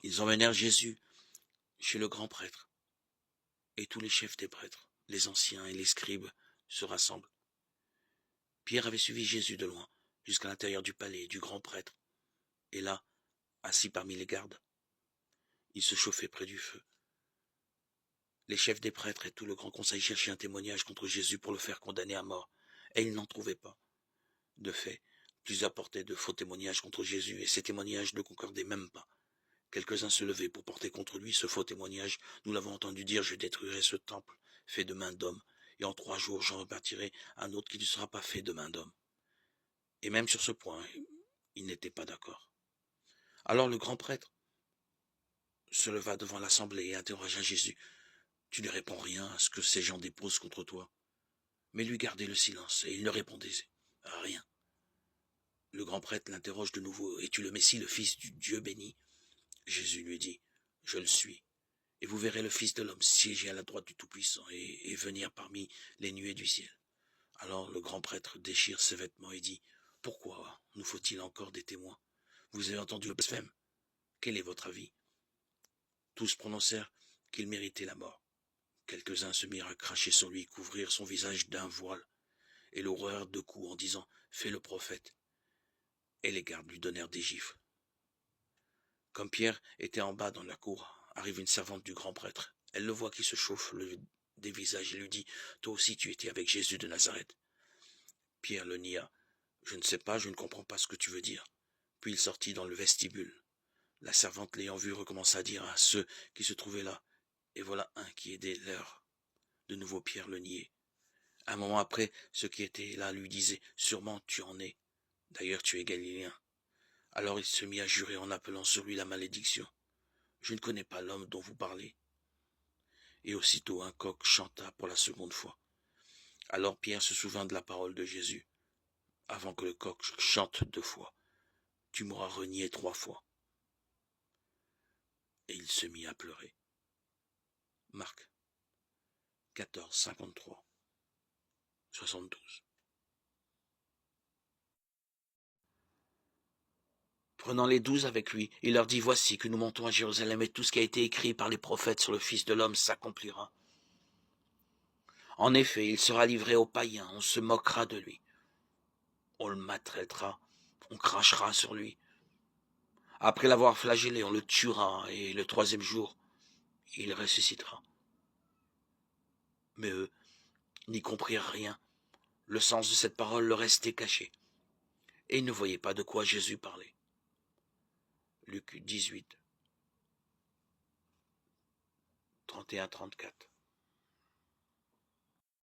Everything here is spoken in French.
Ils emmenèrent Jésus chez le grand prêtre, et tous les chefs des prêtres, les anciens et les scribes, se rassemblent. Pierre avait suivi Jésus de loin, jusqu'à l'intérieur du palais du grand prêtre, et là, assis parmi les gardes, il se chauffait près du feu. Les chefs des prêtres et tout le grand conseil cherchaient un témoignage contre Jésus pour le faire condamner à mort, et ils n'en trouvaient pas. De fait, plusieurs portaient de faux témoignages contre Jésus, et ces témoignages ne concordaient même pas. Quelques-uns se levaient pour porter contre lui ce faux témoignage. Nous l'avons entendu dire, je détruirai ce temple fait de main d'homme, et en 3 jours j'en rebâtirai un autre qui ne sera pas fait de main d'homme. Et même sur ce point, il n'était pas d'accord. Alors le grand prêtre se leva devant l'assemblée et interrogea Jésus. Tu ne réponds rien à ce que ces gens déposent contre toi. Mais lui gardait le silence, et il ne répondait rien. Le grand prêtre l'interroge de nouveau. Es-tu le Messie, le Fils du Dieu béni? Jésus lui dit, je le suis. Et vous verrez le Fils de l'homme siéger à la droite du Tout-Puissant et venir parmi les nuées du ciel. Alors le grand prêtre déchire ses vêtements et dit, pourquoi nous faut-il encore des témoins? Vous avez entendu le blasphème. Quel est votre avis? Tous prononcèrent qu'il méritait la mort. Quelques-uns se mirent à cracher sur lui, couvrir son visage d'un voile, et l'horreur de coups en disant « Fais le prophète ». Et les gardes lui donnèrent des gifles. Comme Pierre était en bas dans la cour, arrive une servante du grand prêtre. Elle le voit qui se chauffe le dévisage et lui dit « Toi aussi tu étais avec Jésus de Nazareth ». Pierre le nia. « Je ne sais pas, je ne comprends pas ce que tu veux dire ». Puis il sortit dans le vestibule. La servante l'ayant vu recommença à dire à ceux qui se trouvaient là « Et voilà un qui est des leurs ». De nouveau Pierre le niait. Un moment après, ceux qui étaient là lui disaient « Sûrement tu en es. D'ailleurs tu es galiléen. » Alors il se mit à jurer en appelant sur lui la malédiction. « Je ne connais pas l'homme dont vous parlez. » Et aussitôt un coq chanta pour la seconde fois. Alors Pierre se souvint de la parole de Jésus. Avant que le coq chante 2 fois, tu m'auras renié 3 fois. Et il se mit à pleurer. Marc 14, 53, 72. Prenant les 12 avec lui, il leur dit, voici que nous montons à Jérusalem et tout ce qui a été écrit par les prophètes sur le Fils de l'homme s'accomplira. En effet, il sera livré aux païens, on se moquera de lui. On le maltraitera, on crachera sur lui. Après l'avoir flagellé, on le tuera et le 3e jour, il ressuscitera. Mais eux n'y comprirent rien. Le sens de cette parole leur restait caché. Et ils ne voyaient pas de quoi Jésus parlait. Luc 18, 31-34.